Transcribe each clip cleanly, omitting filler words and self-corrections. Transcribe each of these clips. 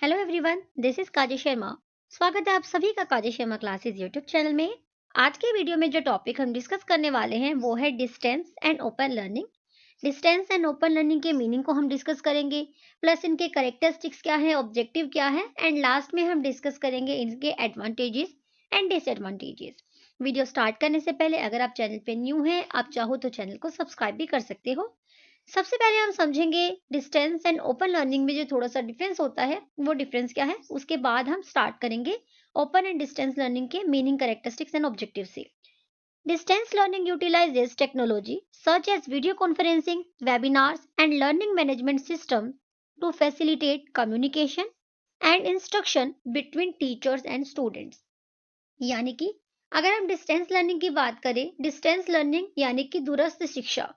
Hello everyone, this is काजल शर्मा। स्वागत है आप सभी का काजल शर्मा क्लासेस यूट्यूब चैनल में। आज के वीडियो में जो टॉपिक हम डिस्कस करने वाले हैं वो है distance and open learning. Distance and open learning के मीनिंग को हम डिस्कस करेंगे, प्लस इनके कैरेक्टरिस्टिक्स क्या है, ऑब्जेक्टिव क्या है, एंड लास्ट में हम डिस्कस करेंगे इनके advantages and disadvantages. Video start करने से पहले अगर आप चैनल पे न्यू हैं, आप चाहो तो चैनल को सब्सक्राइब भी कर सकते हो। सबसे पहले हम समझेंगे डिस्टेंस एंड ओपन लर्निंग में जो थोड़ा सा डिफरेंस होता है वो डिफरेंस क्या है, उसके बाद हम स्टार्ट करेंगे ओपन एंड डिस्टेंस लर्निंग के मीनिंग, कैरेक्टरिस्टिक्स एंड ऑब्जेक्टिव से। Distance learning utilises technology such as video conferencing, webinars and learning management system to facilitate communication and instruction between teachers and students. यानी कि अगर हम distance learning की बात करें, distance learning यानी कि दूरस्थ शिक्षा,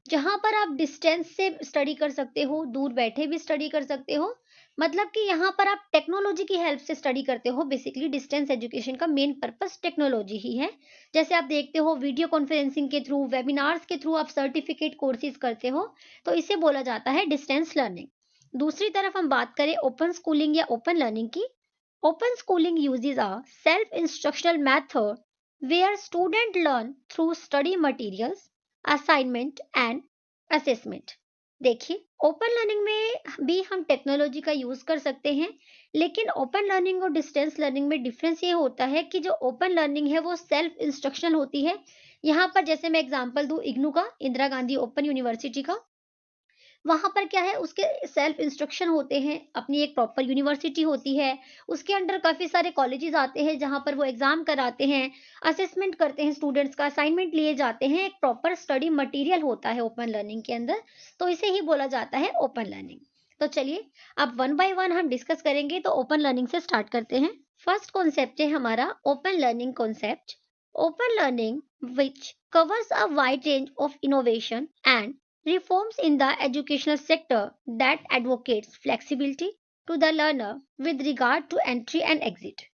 जहाँ पर आप डिस्टेंस से स्टडी कर सकते हो, दूर बैठे भी स्टडी कर सकते हो। मतलब कि यहाँ पर आप टेक्नोलॉजी की हेल्प से स्टडी करते हो। बेसिकली डिस्टेंस एजुकेशन का मेन पर्पस टेक्नोलॉजी ही है। जैसे आप देखते हो वीडियो कॉन्फ्रेंसिंग के थ्रू, वेबिनार्स के थ्रू आप सर्टिफिकेट कोर्सेज करते हो, तो इसे बोला जाता है डिस्टेंस लर्निंग। दूसरी तरफ हम बात करें ओपन स्कूलिंग या ओपन लर्निंग की। Open schooling uses a self-instructional method where students learn through study materials, assignment and assessment. देखिए, ओपन लर्निंग में भी हम टेक्नोलॉजी का यूज कर सकते हैं, लेकिन ओपन लर्निंग और डिस्टेंस लर्निंग में डिफरेंस ये होता है कि जो ओपन लर्निंग है वो सेल्फ इंस्ट्रक्शनल होती है। यहाँ पर जैसे मैं एग्जांपल दूं इग्नू का, इंदिरा गांधी ओपन यूनिवर्सिटी का, वहाँ पर क्या है, उसके सेल्फ इंस्ट्रक्शन होते हैं, अपनी एक प्रॉपर यूनिवर्सिटी होती है, उसके अंडर काफ़ी सारे कॉलेजेस आते हैं जहाँ पर वो एग्ज़ाम कराते हैं, असेसमेंट करते हैं स्टूडेंट्स का, असाइनमेंट लिए जाते हैं, एक प्रॉपर स्टडी मटेरियल होता है ओपन लर्निंग के अंदर, तो इसे ही बोला जाता है ओपन लर्निंग। तो चलिए अब वन बाय वन हम डिस्कस करेंगे, तो ओपन लर्निंग से स्टार्ट करते हैं। फर्स्ट कॉन्सेप्ट है हमारा open learning concept. Open learning which covers a wide range of innovation and reforms in the educational sector that advocates flexibility to the learner with regard to entry and exit,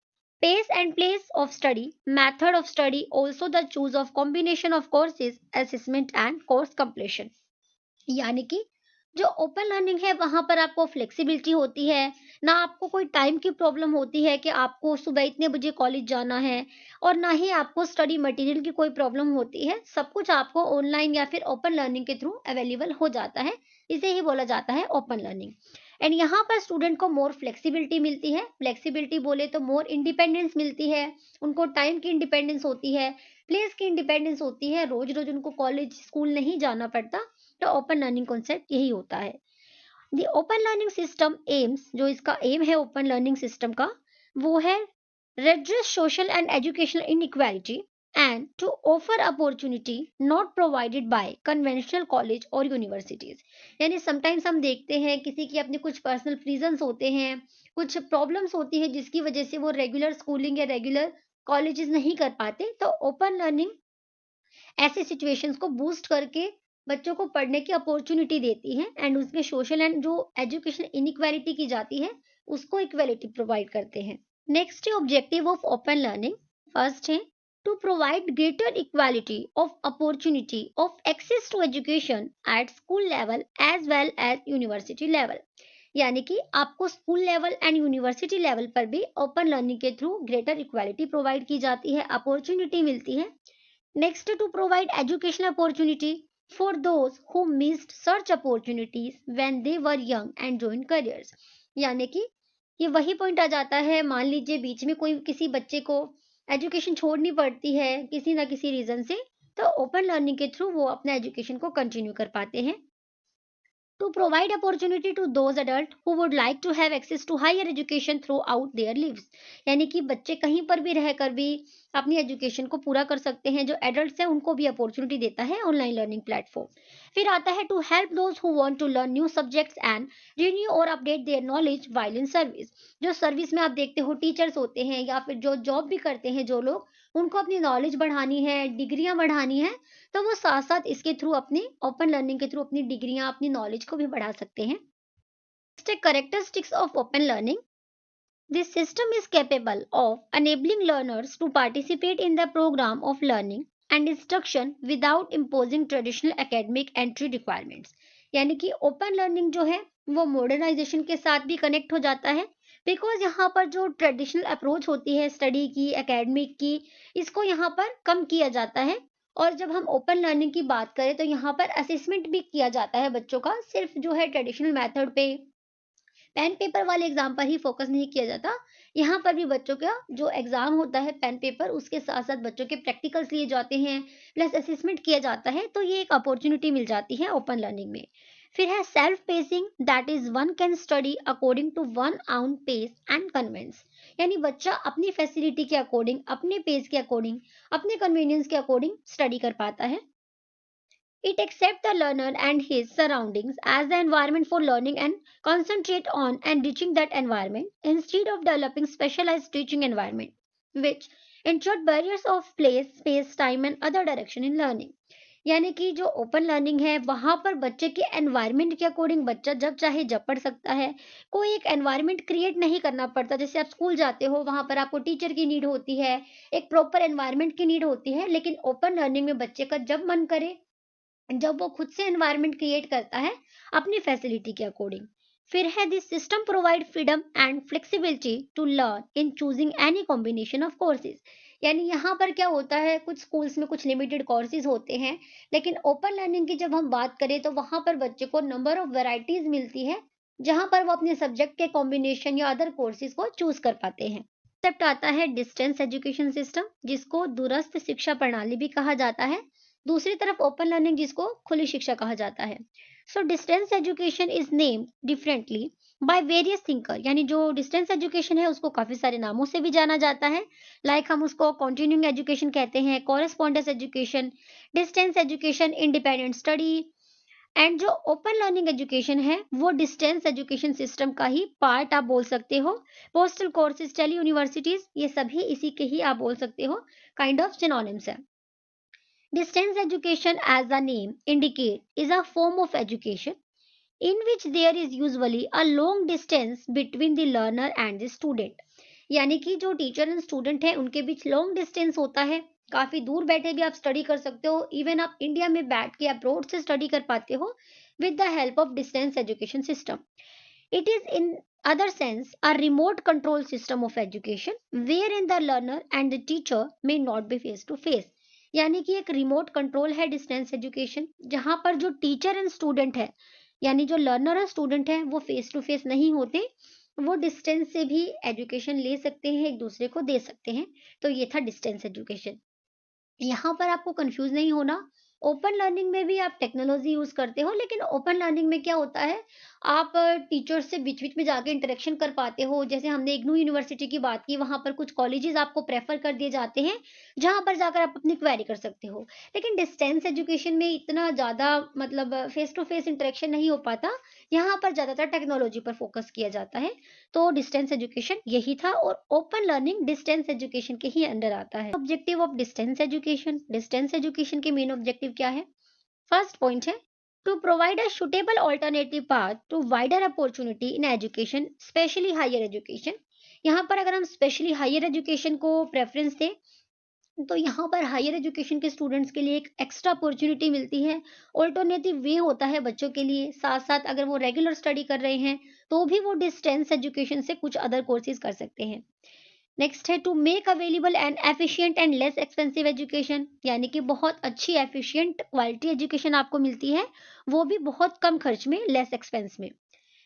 pace and place of study, method of study, also the choose of combination of courses, assessment and course completion। यानी कि जो open learning है वहां पर आपको flexibility होती है, ना आपको कोई टाइम की प्रॉब्लम होती है कि आपको सुबह इतने बजे कॉलेज जाना है, और ना ही आपको स्टडी मटेरियल की कोई प्रॉब्लम होती है। सब कुछ आपको ऑनलाइन या फिर ओपन लर्निंग के थ्रू अवेलेबल हो जाता है। इसे ही बोला जाता है ओपन लर्निंग। एंड यहाँ पर स्टूडेंट को मोर फ्लेक्सिबिलिटी मिलती है। फ्लेक्सिबिलिटी बोले तो मोर इंडिपेंडेंस मिलती है, उनको टाइम की इंडिपेंडेंस होती है, प्लेस की इंडिपेंडेंस होती है, रोज रोज उनको कॉलेज स्कूल नहीं जाना पड़ता। तो ओपन लर्निंग कॉन्सेप्ट यही होता है। The open learning system AIIMS, जो इसका एम है ओपन लर्निंग सिस्टम का, वो है redress social and educational inequality and to offer opportunity not provided by conventional college और universities। यानी समटाइम्स हम देखते हैं किसी की अपने कुछ पर्सनल रीजंस होते हैं, कुछ प्रॉब्लम्स होती है जिसकी वजह से वो रेगुलर स्कूलिंग या रेगुलर कॉलेजेस नहीं कर पाते, तो ओपन लर्निंग ऐसे सिचुएशंस को बूस्ट करके बच्चों को पढ़ने की अपॉर्चुनिटी देती है, एंड उसमें सोशल एंड जो एजुकेशन इनइक्वालिटी की जाती है उसको इक्वालिटी प्रोवाइड करते हैं। नेक्स्ट है objective of open learning. First है to provide greater equality of opportunity of access to education at school level as well as university level. यानी कि आपको school level and university level पर भी open learning के through greater equality provide की जाती है, अपॉर्चुनिटी मिलती है। Next, to provide educational opportunity for those who missed such opportunities when they were young and joined careers। यानी कि ये वही पॉइंट आ जाता है, मान लीजिए बीच में कोई किसी बच्चे को एजुकेशन छोड़नी पड़ती है किसी ना किसी रीजन से, तो ओपन लर्निंग के थ्रू वो अपना एजुकेशन को कंटिन्यू कर पाते हैं। To provide opportunity to those adults who would like to have access to higher education throughout their lives। यानी कि बच्चे कहीं पर भी रहकर भी अपनी एजुकेशन को पूरा कर सकते हैं, जो एडल्ट्स हैं उनको भी अपॉर्चुनिटी देता है ऑनलाइन लर्निंग प्लेटफॉर्म। फिर आता है to help those who want to learn new subjects and renew और update their knowledge while in service. जो सर्विस में आप देखते हो टीचर्स होते हैं या फिर जो जॉब भी करते हैं जो लोग, उनको अपनी नॉलेज बढ़ानी है, डिग्रियां बढ़ानी है, तो वो साथ साथ इसके थ्रू अपनी ओपन लर्निंग के थ्रू अपनी डिग्रियां, अपनी नॉलेज को भी बढ़ा सकते हैं। Characteristics of open learning. This system is capable of enabling learners to participate in the program of learning and instruction without imposing traditional academic entry requirements। यानी कि ओपन लर्निंग जो है वो मॉडर्नाइजेशन के साथ भी कनेक्ट हो जाता है, बिकॉज़ यहाँ पर जो ट्रेडिशनल अप्रोच होती है स्टडी की, एकेडमिक की, इसको यहाँ पर कम किया जाता है। और जब हम ओपन लर्निंग की बात करें तो यहाँ पर असेसमेंट भी किया जाता है बच्चों का, सिर्फ़ जो है ट्रेडिशनल मेथड पे, पेन पेपर वाले एग्ज़ाम पर ही फ़ोकस नहीं किया जाता। यहाँ पर भी बच्चों का जो एग्ज़ाम होता है पेन पेपर, उसके साथ-साथ बच्चों के प्रैक्टिकल्स लिए जाते हैं, प्लस असेसमेंट किया जाता है, तो ये एक अपॉर्च्युनिटी मिल जाती है ओपन लर्निंग में। फिर है self pacing, that is one can study according to one own pace and convenience. यानी बच्चा अपनी फैसिलिटी के अकॉर्डिंग, अपने पेस के अकॉर्डिंग, अपने कन्वीनियंस के अकॉर्डिंग स्टडी कर पाता है। It accepts the learner and his surroundings as the environment for learning and concentrate on enriching that environment instead of developing specialized teaching environment, which intrude barriers of place, space, time and other direction in learning. यानी कि जो open learning है वहां पर बच्चे के environment के according बच्चा जब चाहे जब पढ़ सकता है। कोई एक एनवायरनमेंट क्रिएट नहीं करना पड़ता। जैसे आप स्कूल जाते हो, वहां पर आपको टीचर की नीड होती है, एक प्रॉपर एनवायरनमेंट की नीड होती है, लेकिन ओपन लर्निंग में बच्चे का जब मन करे, जब वो खुद से एनवायरनमेंट क्रिएट करता है अपनी फैसिलिटी के अकॉर्डिंग। फिर है this system provide freedom and flexibility to learn in choosing any combination of courses. यानी यहाँ पर क्या होता है, कुछ स्कूल्स में कुछ लिमिटेड कोर्सेज होते हैं, लेकिन ओपन लर्निंग की जब हम बात करें तो वहां पर बच्चे को नंबर ऑफ वैरायटीज मिलती है, जहां पर वो अपने सब्जेक्ट के कॉम्बिनेशन या अदर कोर्सेज को चूज कर पाते हैं। कंसेप्ट आता है डिस्टेंस एजुकेशन सिस्टम, जिसको दूरस्थ शिक्षा प्रणाली भी कहा जाता है। दूसरी तरफ ओपन लर्निंग, जिसको खुली शिक्षा कहा जाता है। So distance education is named differently by various thinker. यानी जो डिस्टेंस एजुकेशन है उसको काफी सारे नामों से भी जाना जाता है। हम उसको कंटिन्यूइंग एजुकेशन कहते हैं, correspondence education, distance education, independent study. And जो ओपन लर्निंग एजुकेशन है वो डिस्टेंस एजुकेशन सिस्टम का ही पार्ट आप बोल सकते हो। पोस्टल कोर्सेज, टेली यूनिवर्सिटीज, ये सभी इसी के ही आप बोल सकते हो, काइंड ऑफ सिनोनिम्स है। Distance education, as the name indicates, is a form of education in which there is usually a long distance between the learner and the student. यानी कि जो टीचर एंड स्टूडेंट है उनके बीच long distance होता है। काफी दूर बैठे भी आप स्टडी कर सकते हो, इवन आप इंडिया में बैठ के अब्रोड से स्टडी कर पाते हो with the help of distance education system. It is in other sense a remote control system of education wherein the learner and the teacher may not be face to face। यानी कि एक remote control है distance education, जहां पर जो teacher and student है, यानी जो लर्नर और स्टूडेंट है, वो फेस टू फेस नहीं होते, वो डिस्टेंस से भी एजुकेशन ले सकते हैं, एक दूसरे को दे सकते हैं। तो ये था डिस्टेंस एजुकेशन। यहाँ पर आपको कंफ्यूज नहीं होना। ओपन लर्निंग में भी आप टेक्नोलॉजी यूज करते हो, लेकिन ओपन लर्निंग में क्या होता है, आप टीचर्स से बीच बीच में जाके इंटरेक्शन कर पाते हो। जैसे हमने इग्नू यूनिवर्सिटी की बात की, वहां पर कुछ कॉलेजेस आपको प्रेफर कर दिए जाते हैं जहां पर जाकर आप अपनी क्वेरी कर सकते हो। लेकिन डिस्टेंस एजुकेशन में इतना ज्यादा मतलब फेस टू फेस इंटरेक्शन नहीं हो पाता। यहाँ पर ज्यादातर टेक्नोलॉजी पर फोकस किया जाता है। तो डिस्टेंस एजुकेशन यही था, और ओपन लर्निंग डिस्टेंस एजुकेशन के ही अंडर आता है। Objective of distance education, distance education के मेन ऑब्जेक्टिव क्या है? फर्स्ट पॉइंट है to provide a suitable alternative path to wider opportunity in education, specially higher education. यहाँ पर अगर हम स्पेशली हायर एजुकेशन को प्रेफरेंस दें, तो यहाँ पर हायर एजुकेशन के स्टूडेंट्स के लिए एक एक्स्ट्रा अपॉर्चुनिटी मिलती है, ऑल्टरनेटिव वे होता है बच्चों के लिए। साथ साथ अगर वो रेगुलर स्टडी कर रहे हैं तो भी वो डिस्टेंस एजुकेशन से कुछ अदर कोर्सेज कर सकते हैं। नेक्स्ट है to make available and efficient and less expensive education. यानी कि बहुत अच्छी एफिशिएंट क्वालिटी एजुकेशन आपको मिलती है, वो भी बहुत कम खर्च में, लेस एक्सपेंस में।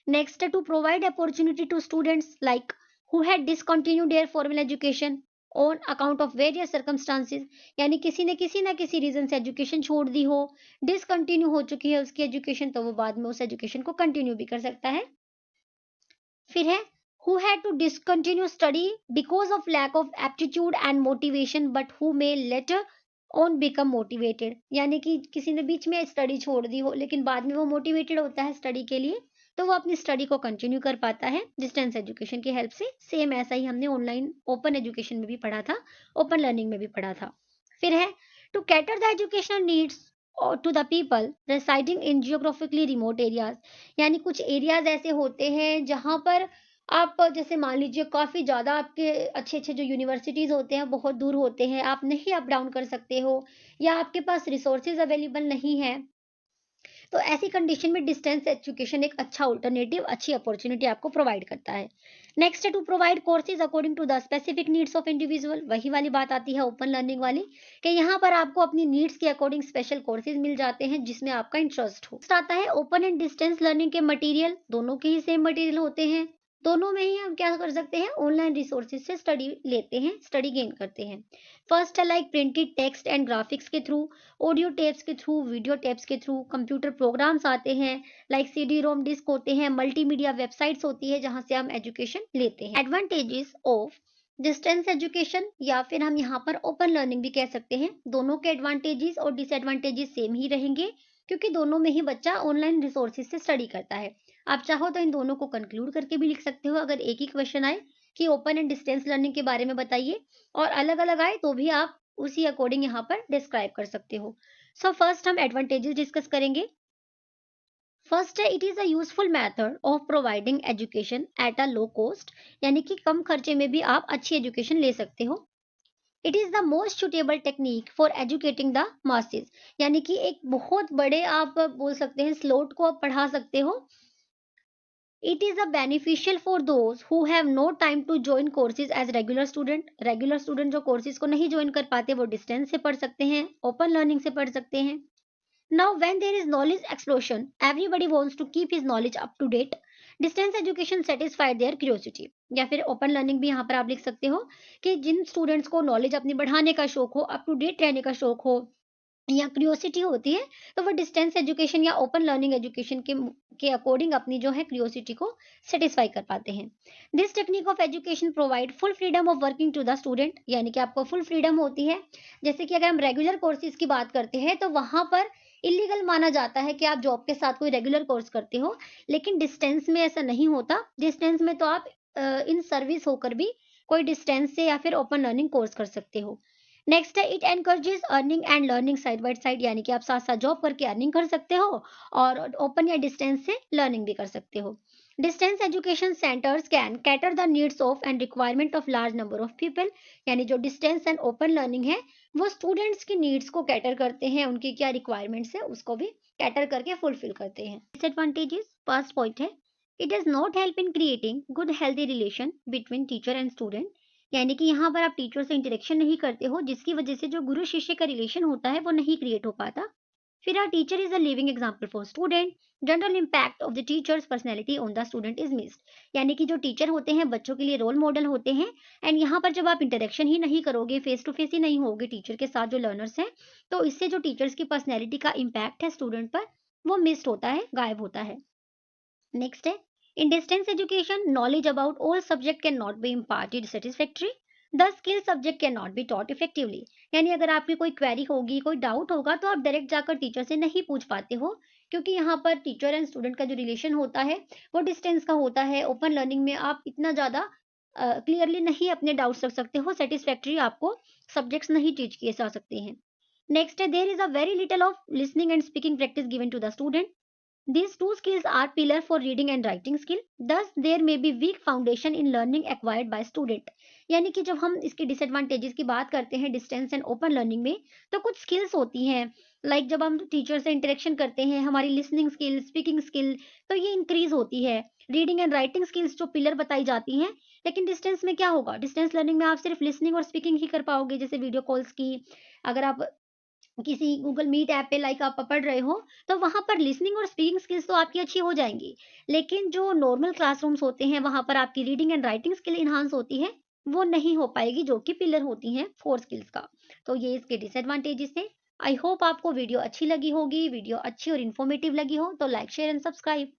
नेक्स्ट है to provide opportunity to students like who had discontinued their formal education on account of various circumstances. यानी किसी ने किसी ना किसी रीजन से एजुकेशन छोड़ दी हो, डिसकंटिन्यू हो चुकी है उसकी एजुकेशन, तो वो बाद में उस एजुकेशन को कंटिन्यू भी कर सकता है। फिर है who had to discontinue study because of lack of aptitude and motivation but who may later on become motivated। यानी कि किसी ने बीच में स्टडी छोड़ दी हो लेकिन बाद में वो मोटिवेटेड होता है स्टडी के लिए, तो वो अपनी स्टडी को कंटिन्यू कर पाता है डिस्टेंस एजुकेशन की हेल्प से। सेम ऐसा ही हमने ऑनलाइन ओपन एजुकेशन में भी पढ़ा था, ओपन लर्निंग में भी पढ़ा था। फिर है to cater the educational needs to the people residing in geographically remote areas. यानी कुछ एरियाज ऐसे होते हैं जहां पर आप जैसे मान लीजिए काफ़ी ज़्यादा आपके अच्छे-अच्छे जो यूनिवर्सिटीज़ होते हैं बहुत दूर होते हैं, आप नहीं अप डाउन कर सकते हो, या आपके पास रिसोर्सेज़ अवेलेबल नहीं है। तो ऐसी कंडीशन में डिस्टेंस एजुकेशन एक अच्छा अल्टरनेटिव, अच्छी अपॉर्चुनिटी आपको प्रोवाइड करता है। नेक्स्ट है to provide courses according to the specific needs of individual. वही वाली बात आती है ओपन लर्निंग वाली, कि यहाँ पर आपको अपनी नीड्स के अकॉर्डिंग स्पेशल कोर्सेज मिल जाते हैं जिसमें आपका इंटरेस्ट हो। नेक्स्ट आता है ओपन एंड डिस्टेंस लर्निंग के मटेरियल, दोनों के ही सेम मटेरियल होते हैं। दोनों में ही हम क्या कर सकते हैं, ऑनलाइन रिसोर्सेज से स्टडी लेते हैं, स्टडी गेन करते हैं। फर्स्ट है like printed text and graphics के थ्रू, ऑडियो टेप्स के थ्रू, वीडियो टेप्स के थ्रू, कंप्यूटर प्रोग्राम्स आते हैं लाइक सीडी रोम डिस्क होते हैं, मल्टीमीडिया वेबसाइट्स होती है जहां से हम एजुकेशन लेते हैं। एडवांटेजेस ऑफ डिस्टेंस एजुकेशन, या फिर हम यहाँ पर ओपन लर्निंग भी कह सकते हैं, दोनों के एडवांटेजेस और डिसएडवांटेजेस सेम ही रहेंगे क्योंकि दोनों में ही बच्चा ऑनलाइन रिसोर्सेज से स्टडी करता है। आप चाहो तो इन दोनों को कंक्लूड करके भी लिख सकते हो, अगर एक ही क्वेश्चन आए कि ओपन एंड डिस्टेंस लर्निंग के बारे में बताइए, और अलग अलग आए तो भी आप उसी अकॉर्डिंग यहाँ पर डिस्क्राइब कर सकते हो। सो फर्स्ट हम एडवांटेजेस डिस्कस करेंगे। फर्स्ट है, it is a useful method of providing education at a low cost, यानी कि कम खर्चे में भी आप अच्छी एजुकेशन ले सकते हो। It is the most suitable technique for educating the masses, यानी कि एक बहुत बड़े आप बोल सकते हैं स्लोट को आप पढ़ा सकते हो। It is a beneficial for those who have no time to join courses as regular student. Regular student जो कोर्सेज को नहीं ज्वाइन कर पाते वो डिस्टेंस से पढ़ सकते हैं, ओपन लर्निंग से पढ़ सकते हैं। Now, when there is knowledge explosion, everybody wants to keep his knowledge up to date. Distance education satisfied their curiosity. या फिर ओपन लर्निंग भी यहाँ पर आप लिख सकते हो कि जिन स्टूडेंट्स को नॉलेज अपनी बढ़ाने का शौक हो, अप टू डेट रहने का शौक हो, या क्रियोसिटी होती है, तो वो डिस्टेंस एजुकेशन या ओपन लर्निंग एजुकेशन के अकॉर्डिंग अपनी जो है क्रियोसिटी को सेटिस्फाई कर पाते हैं। This technique of education provide full freedom of working to the student, यानी कि आपको फुल फ्रीडम होती है। जैसे कि अगर हम रेगुलर कोर्सेज की बात करते हैं तो वहां पर इलीगल माना जाता है कि आप जॉब के साथ कोई रेगुलर कोर्स करते हो, लेकिन डिस्टेंस में ऐसा नहीं होता। डिस्टेंस में तो आप इन सर्विस होकर भी कोई डिस्टेंस से या फिर ओपन लर्निंग कोर्स कर सकते हो। नेक्स्ट है, it encourages earning and learning side by side, यानी कि आप साथ साथ जॉब करके अर्निंग कर सकते हो और ओपन या डिस्टेंस से लर्निंग भी कर सकते हो। Distance education centres can cater the needs of and requirement of large number of people, यानी जो डिस्टेंस एंड ओपन लर्निंग है वो स्टूडेंट्स की नीड्स को कैटर करते हैं, उनकी क्या रिक्वायरमेंट्स है उसको भी कैटर करके फुलफिल करते हैं। डिसएडवांटेजेस, फर्स्ट पॉइंट है, it does not help in creating good healthy relation between teacher and student, यानी कि यहाँ पर आप टीचर से इंटरेक्शन नहीं करते हो जिसकी वजह से जो गुरु शिष्य का रिलेशन होता है वो नहीं क्रिएट हो पाता। फिर our teacher is a living example for student, general impact of the teacher's personality on the student is missed, यानी कि जो टीचर होते हैं बच्चों के लिए रोल मॉडल होते हैं। एंड यहाँ पर जब आप इंटरेक्शन ही नहीं करोगे, फेस टू फेस ही नहीं होगे टीचर के साथ जो लर्नर्स हैं, तो इससे जो टीचर्स की पर्सनैलिटी का इम्पैक्ट है स्टूडेंट पर वो मिस्ड होता है, गायब होता है। नेक्स्ट है, in distance education, knowledge about all subject cannot be imparted satisfactory. The skill subject cannot be taught effectively. यानी अगर आपकी कोई क्वेरी होगी, कोई डाउट होगा तो आप डायरेक्ट जाकर टीचर से नहीं पूछ पाते हो, क्योंकि यहाँ पर टीचर एंड स्टूडेंट का जो रिलेशन होता है वो डिस्टेंस का होता है। ओपन लर्निंग में आप इतना ज़्यादा क्लियरली नहीं अपने डाउट्स रख सकते हो, सेटिस्फैक्ट्री आपको सब्जेक्ट्स नहीं टीच किए जा सकते हैं। नेक्स्ट है, there is a very little of listening and speaking practice given to the student. These two skills are pillar for reading and writing skill. Thus, there may be weak foundation in learning acquired by student. यानी कि जब हम इसके disadvantages की बात करते हैं distance and open learning में, तो कुछ स्किल्स होती हैं लाइक जब हम टीचर से इंटरेक्शन करते हैं, हमारी लिसनिंग स्किल, स्पीकिंग स्किल, तो ये इंक्रीज होती है। रीडिंग एंड राइटिंग स्किल्स जो पिलर बताई जाती हैं, लेकिन डिस्टेंस में क्या होगा, डिस्टेंस लर्निंग में आप सिर्फ लिसनिंग और स्पीकिंग ही कर पाओगे, जैसे वीडियो कॉल्स की। अगर आप किसी गूगल मीट ऐप पे लाइक आप पढ़ रहे हो, तो वहाँ पर लिसनिंग और स्पीकिंग स्किल्स तो आपकी अच्छी हो जाएँगी। लेकिन जो नॉर्मल क्लासरूम्स होते हैं, वहाँ पर आपकी reading and writing skill enhance होती है, वो नहीं हो पाएगी जो कि पिलर होती हैं कोर स्किल्स का। तो ये इसके डिसएडवांटेजेस हैं। आई होप आपको वीडियो अच्छी लगी होगी। वीडियो अच्छी और इन्फॉर्मेटिव लगी हो तो लाइक, शेयर एंड सब्सक्राइब।